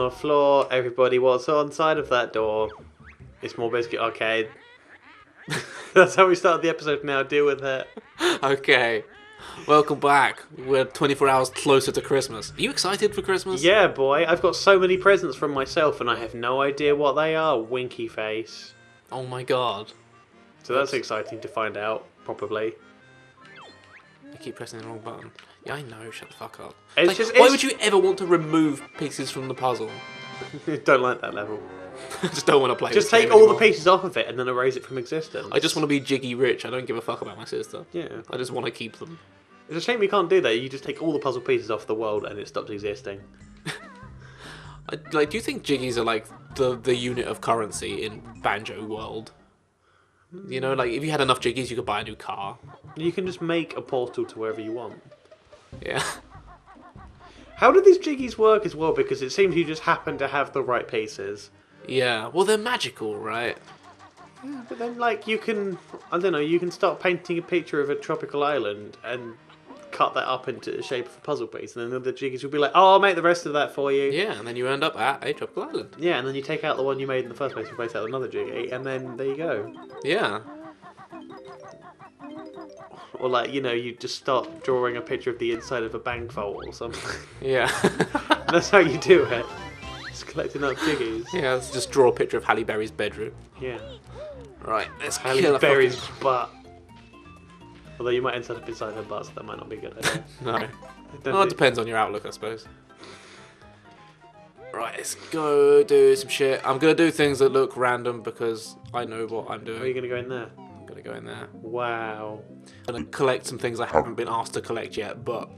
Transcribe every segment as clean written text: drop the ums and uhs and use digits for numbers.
the floor. Everybody, what's on side of that door? It's more Biscuit Arcade. That's how we started the episode now. Deal with it. Okay. Welcome back. We're 24 hours closer to Christmas. Are you excited for Christmas? Yeah, boy. I've got so many presents from myself and I have no idea what they are. Winky face. Oh my god. So that's exciting to find out, probably. I keep pressing the wrong button. Yeah, I know. Shut the fuck up. Why would you ever want to remove pieces from the puzzle? Don't like that level. I just don't want to play Just this take game all anymore. the pieces off of it and then erase it from existence. I just want to be Jiggy rich. I don't give a fuck about my sister. Yeah. I just want to keep them. It's a shame you can't do that. You just take all the puzzle pieces off the world and it stops existing. Do you think Jiggies are like the unit of currency in Banjo world? You know, like if you had enough Jiggies, you could buy a new car. You can just make a portal to wherever you want. Yeah. How do these Jiggies work as well? Because it seems you just happen to have the right pieces. Yeah. Well, they're magical, right? Yeah, but then, like, you can... I don't know, you can start painting a picture of a tropical island and cut that up into the shape of a puzzle piece. And then the Jiggies will be like, oh, I'll make the rest of that for you. Yeah, and then you end up at a tropical island. Yeah, and then you take out the one you made in the first place and replace that with another Jiggy. And then there you go. Yeah. Or, like, you know, you just start drawing a picture of the inside of a bank vault or something. Yeah. That's how you do it. Just collecting up Jiggies. Yeah, let's just draw a picture of Halle Berry's bedroom. Yeah. Right, let's Halle Berry's butt. Although you might end up inside her butt, so that might not be a good idea. No. Well, it depends on your outlook, I suppose. Right, let's go do some shit. I'm going to do things that look random because I know what I'm doing. Are you going to go in there? I'm going to go in there. Wow. I'm going to collect some things I haven't been asked to collect yet, but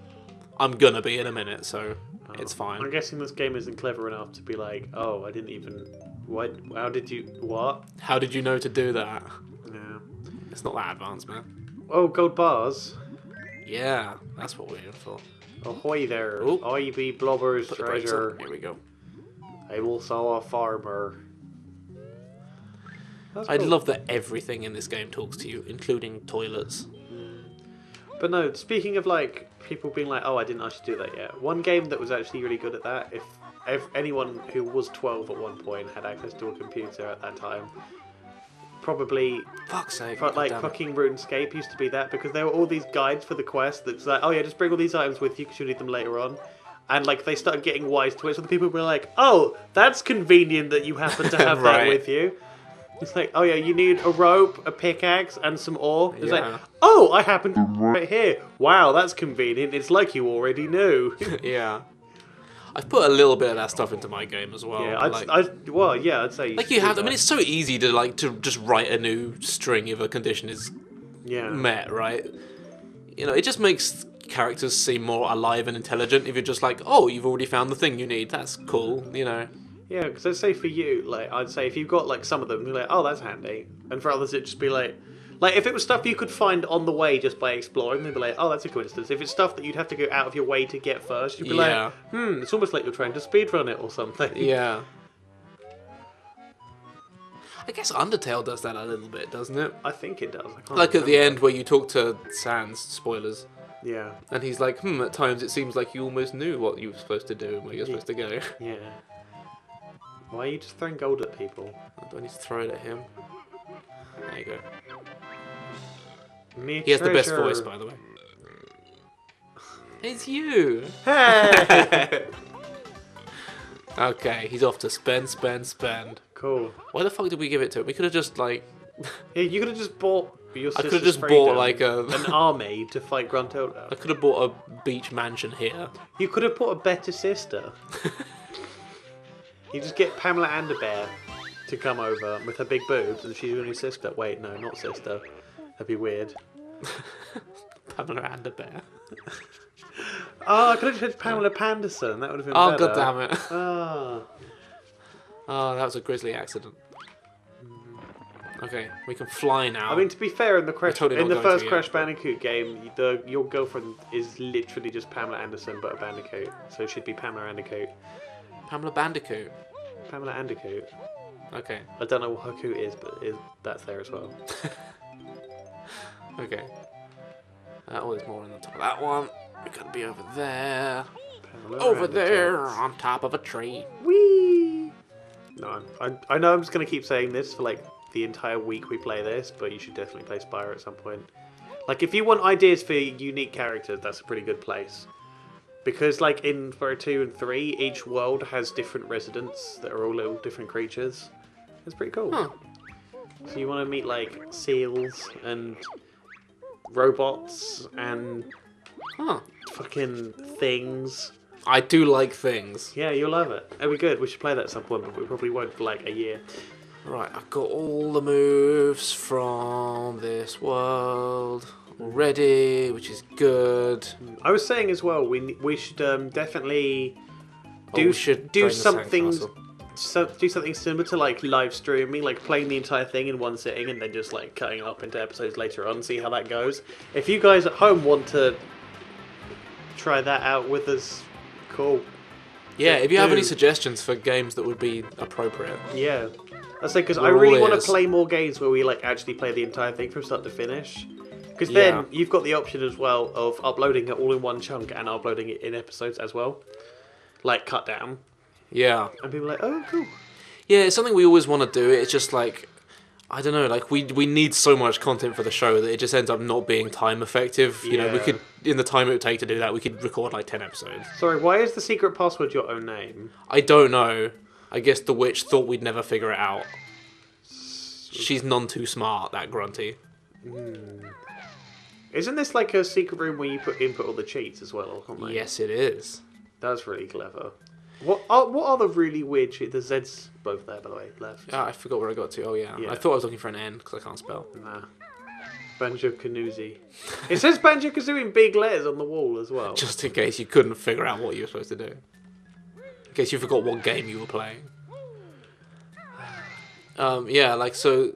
I'm going to be in a minute, so it's fine. I'm guessing this game isn't clever enough to be like, oh, I didn't even... What? How did you... What? How did you know to do that? No. It's not that advanced, man. Oh, gold bars. Yeah, that's what we're in for. Ahoy there. Oop. I be Blubber's Put the brakes treasure. on. Here we go. I will saw a farmer. That's I cool. love that everything in this game talks to you, including toilets. But no, speaking of like people being like, oh, I didn't actually do that yet. One game that was actually really good at that, if anyone who was 12 at one point had access to a computer at that time, probably Fuck's sake. like goddammit. fucking RuneScape used to be that, because there were all these guides for the quest that's like, oh yeah, just bring all these items with you because you'll need them later on. And like they started getting wise to it, so the people were like, oh, that's convenient that you happen to have that Right. with you. It's like, oh yeah, you need a rope, a pickaxe, and some ore. It's Yeah. like, oh, I happen to right here. Wow, that's convenient. It's like you already knew. Yeah. I've put a little bit of that stuff into my game as well. Yeah, but, I'd say. like you have. I mean, it's so easy to just write a new string if a condition is yeah. met, right? You know, it just makes characters seem more alive and intelligent if you're just like, oh, you've already found the thing you need. That's cool, you know. Yeah, because I'd say for you, like, I'd say if you've got like some of them, you're like, oh, that's handy, and for others, it'd just be like if it was stuff you could find on the way just by exploring, they'd be like, oh, that's a coincidence. If it's stuff that you'd have to go out of your way to get first, you'd be Yeah. like, it's almost like you're trying to speedrun it or something. Yeah. I guess Undertale does that a little bit, doesn't it? I think it does. I can't Like at the remember. end where you talk to Sans, spoilers, Yeah. and he's like, at times it seems like you almost knew what you were supposed to do and where you're supposed to go. Yeah. Why are you just throwing gold at people? Do I need to throw it at him? There you go. Me He has the best treasure. voice, by the way. It's you! Hey! Okay, he's off to spend. Cool. Why the fuck did we give it to him? We could have just, like... Yeah, you could have just bought your I sister's could have just freedom, bought, like, an army to fight I Gruntilda. could have bought a beach mansion here. You could have bought a better sister. You just get Pamela Anderbear to come over with her big boobs, and she's your only sister. Wait, no, not sister. That'd be weird. Pamela and a bear. Oh, I could have said Pamela Panderson. That would have been Oh, better. god damn it. Ah. Oh, that was a grisly accident. Okay, we can fly now. I mean, to be fair, in the totally not going first to Crash yet. Bandicoot game, your girlfriend is literally just Pamela Anderson, but a Bandicoot. So it should be Pamela Bandicoot. Pamela Bandicoot. Pamela Bandicoot. Okay, I don't know what her coot is, but that's there as well. okay. Oh, there's more on the top of that one. We gotta be over there. Over there on top of a tree. Whee! No, I know I'm just going to keep saying this for like the entire week we play this, but you should definitely play Spyro at some point. Like, if you want ideas for unique characters, that's a pretty good place. Because, like, in Spyro 2 and 3, each world has different residents that are all little different creatures. It's pretty cool. Huh. So you want to meet, like, seals and robots and fucking things. I do like things. Yeah, you'll love it. It'll be good. We should play that at some point, but we probably won't for, like, a year. Right, I've got all the moves from this world already, which is good. I was saying as well, we should definitely do something similar to like live streaming, like playing the entire thing in one sitting and then just like cutting it up into episodes later on, see how that goes. If you guys at home want to try that out with us, cool. Yeah, if you have any suggestions for games that would be appropriate. Yeah. I say, because I really want to play more games where we like actually play the entire thing from start to finish. Because then you've got the option as well of uploading it all in one chunk and uploading it in episodes as well. Like, cut down. Yeah. And people are like, oh, cool. Yeah, it's something we always want to do. It's just like, I don't know, like we need so much content for the show that it just ends up not being time effective. You know, we could, in the time it would take to do that, we could record like 10 episodes. Sorry, why is the secret password your own name? I don't know. I guess the witch thought we'd never figure it out. She's none too smart, that grunty. Isn't this like a secret room where you input all the cheats as well? Yes, it is. That's really clever. What are the really weird cheats? The Z's both there, by the way, left. I forgot where I got to. Oh, yeah. I thought I was looking for an N, because I can't spell. Nah. Banjo-Kazooie. It says Banjo-Kazooie in big letters on the wall as well. Just in case you couldn't figure out what you were supposed to do. In case you forgot what game you were playing. Yeah, like, so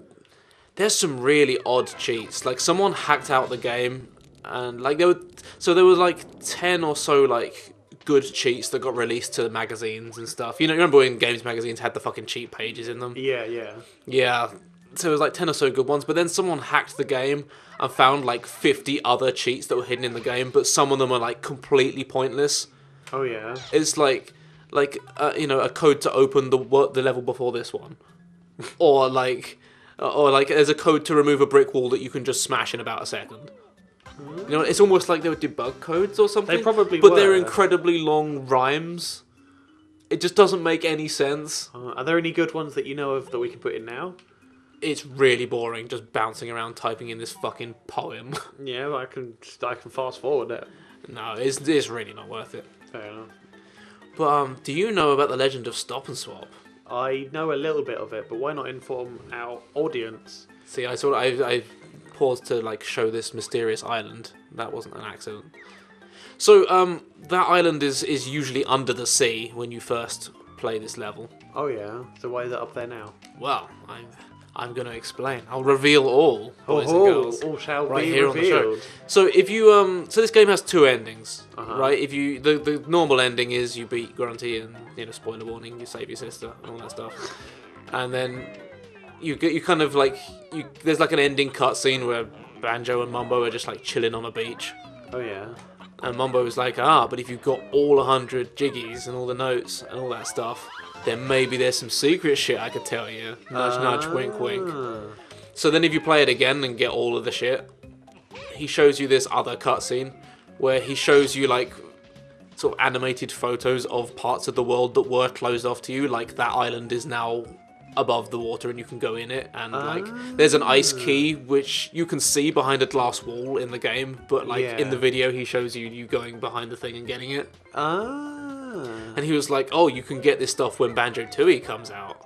there's some really odd cheats. Like, someone hacked out the game, and like there were like 10 or so like good cheats that got released to magazines and stuff. You know, remember when games magazines had the fucking cheat pages in them? Yeah. So it was like 10 or so good ones, but then someone hacked the game and found like 50 other cheats that were hidden in the game, but some of them are like completely pointless. Oh yeah. It's like you know, a code to open the level before this one. Or like there's a code to remove a brick wall that you can just smash in about a second. You know, it's almost like they were debug codes or something. They probably but were. They're incredibly long rhymes. It just doesn't make any sense. Are there any good ones that you know of that we can put in now? It's really boring, just bouncing around typing in this fucking poem. Yeah, I can fast forward it. No, it's really not worth it. Fair enough. But do you know about the legend of Stop and Swap? I know a little bit of it, but why not inform our audience? See, I paused to like show this mysterious island. That wasn't an accident. So that island is usually under the sea when you first play this level. Oh yeah. So why is it up there now? Well, I'm going to explain. I'll reveal all, boys and girls. All shall right be here revealed. on the show. So if you so this game has two endings, Uh-huh. right? If you the normal ending is you beat Grunty and, you know, spoiler warning, you save your sister and all that stuff, and then you kind of like there's like an ending cutscene where Banjo and Mumbo are just like chilling on a beach. Oh yeah. And Mumbo was like, but if you've got all 100 jiggies and all the notes and all that stuff, then maybe there's some secret shit I could tell you. Nudge, nudge, wink, wink. So then if you play it again and get all of the shit, he shows you this other cutscene where he shows you, like, sort of animated photos of parts of the world that were closed off to you. Like, that island is now above the water and you can go in it, and like there's an ice key which you can see behind a glass wall in the game, but like in the video he shows you going behind the thing and getting it. And he was like, oh, you can get this stuff when Banjo-Tooie comes out.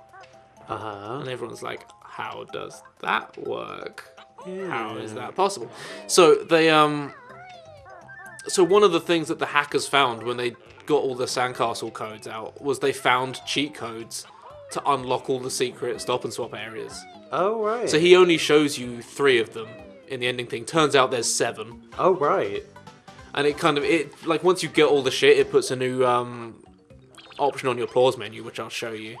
And everyone's like, how does that work? How is that possible? So they so one of the things that the hackers found when they got all the sandcastle codes out was they found cheat codes to unlock all the secret stop and swap areas. Oh, right. So he only shows you 3 of them in the ending thing. Turns out there's 7. Oh, right. And it like once you get all the shit, it puts a new option on your pause menu, which I'll show you.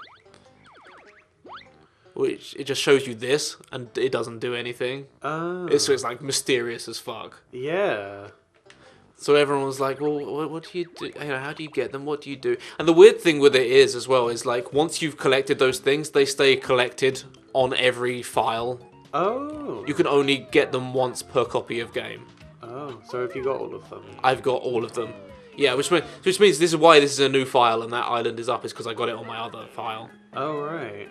Which it just shows you this, and it doesn't do anything. Oh. It's like mysterious as fuck. Yeah. So everyone was like, well, what do you do? You know, how do you get them? What do you do? And the weird thing with it is, as well, is like, once you've collected those things, they stay collected on every file. Oh. You can only get them once per copy of game. Oh, so have you got all of them? I've got all of them. Yeah, which means this is why this is a new file and that island is up, is because I got it on my other file. Oh, right.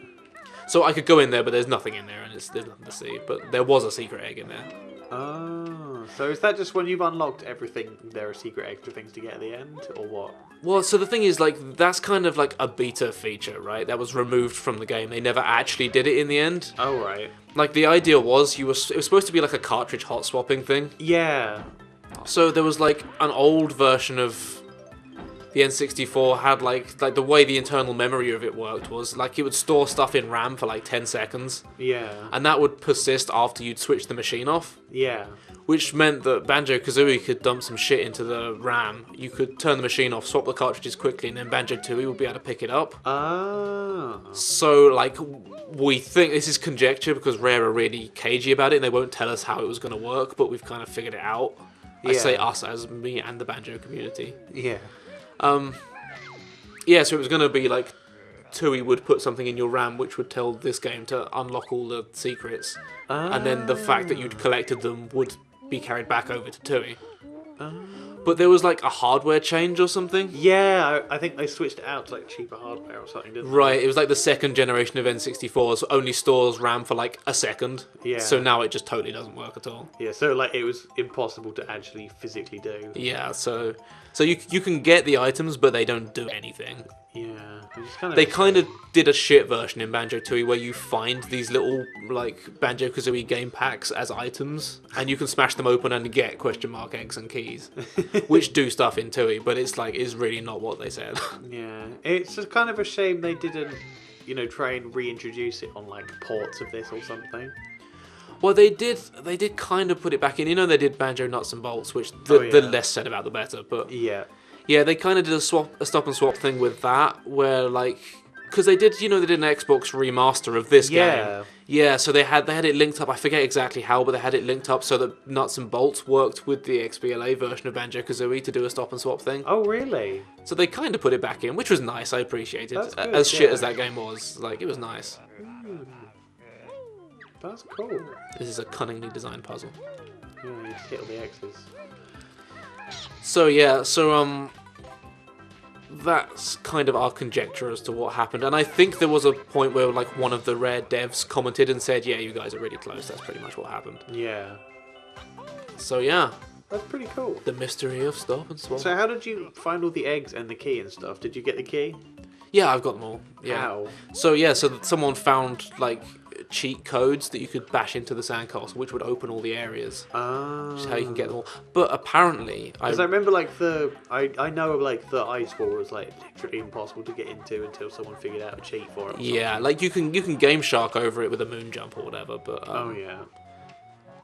So I could go in there, but there's nothing in there, and there's nothing to see. But there was a secret egg in there. Oh, so is that just when you've unlocked everything, there are secret extra things to get at the end, or what? Well, so the thing is, like, that's kind of like a beta feature, right? That was removed from the game. They never actually did it in the end. Oh, right. Like, the idea was it was supposed to be like a cartridge hot swapping thing. Yeah. So there was like an old version of the N64 had like the way the internal memory of it worked was like it would store stuff in RAM for like 10 seconds. Yeah. And that would persist after you'd switch the machine off. Yeah. Which meant that Banjo-Kazooie could dump some shit into the RAM. You could turn the machine off, swap the cartridges quickly, and then Banjo-Tooie would be able to pick it up. Ah. So, like, we think this is conjecture because Rare are really cagey about it and they won't tell us how it was going to work, but we've kind of figured it out. I say us as me and the Banjo community. Yeah. Yeah, so it was going to be like Tooie would put something in your RAM which would tell this game to unlock all the secrets. And then the fact that you'd collected them would be carried back over to Tooie. But there was like a hardware change or something. Yeah, I think they switched it out to like cheaper hardware or something, didn't Right, it was like the second generation of N64s only stores RAM for like a second. Yeah. So now it just totally doesn't work at all. they? Yeah, so like it was impossible to actually physically do. Yeah, so you can get the items, but they don't do anything. Yeah. It's kind of They kind of did a shit version in Banjo-Tooie where you find these little like Banjo-Kazooie game packs as items, and you can smash them open and get question mark eggs and keys, which do stuff in Tooie, but it's really not what they said. Yeah, it's just kind of a shame they didn't, try and reintroduce it on like ports of this or something. Well, they did kind of put it back in. They did Banjo Nuts and Bolts, which the less said about the better. But yeah, they kind of did a stop and swap thing with that, where like, because they did an Xbox remaster of this game. Yeah, so they had it linked up. I forget exactly how, but they had it linked up so that Nuts and Bolts worked with the XBLA version of Banjo-Kazooie to do a stop and swap thing. Oh, really? So they kind of put it back in, which was nice. I appreciated it. Good, as shit as that game was, like, it was nice. That's cool. This is a cunningly designed puzzle. Yeah, you just hit all the X's. So yeah, that's kind of our conjecture as to what happened, and I think there was a point where like one of the Rare devs commented and said, "Yeah, you guys are really close." That's pretty much what happened. Yeah. So yeah, that's pretty cool. The mystery of stop and swap. So how did you find all the eggs and the key and stuff? Did you get the key? Yeah, I've got them all. Yeah. How? So someone found like cheat codes that you could bash into the sandcastle, which would open all the areas. Which is how you can get them all. But apparently, because I remember like I know like the ice wall was like literally impossible to get into until someone figured out a cheat for it. Yeah, like you can Game Shark over it with a moon jump or whatever. But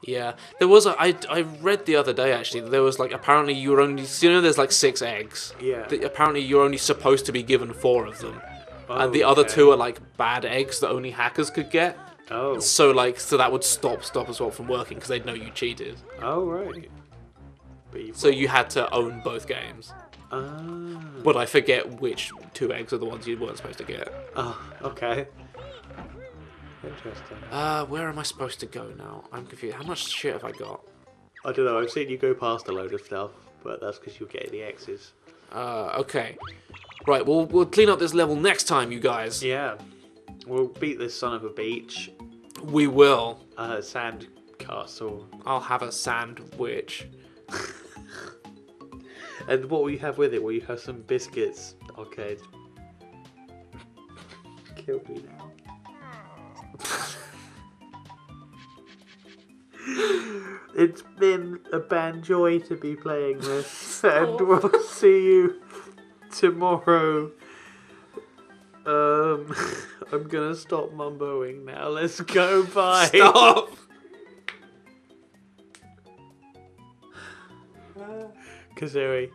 yeah, there was I read the other day actually that there was like apparently you were only there's like 6 eggs. Yeah. Apparently you're only supposed to be given 4 of them. And the other 2 are like bad eggs that only hackers could get. Oh. So that would stop and swap from working because they'd know you cheated. Oh right. So you had to own both games. But I forget which 2 eggs are the ones you weren't supposed to get. Oh, okay. Interesting. Where am I supposed to go now? I'm confused. How much shit have I got? I don't know. I've seen you go past a load of stuff, but that's because you're getting the X's. Okay. Right, we'll clean up this level next time, you guys. Yeah. We'll beat this son of a beach. We will. Sand castle. I'll have a sandwich. And what will you have with it? Will you have some biscuits? Okay. Kill me now. It's been a banjoy to be playing this, and we'll see you tomorrow. I'm gonna stop mumboing now. Let's go. Bye. Stop. Kazooie.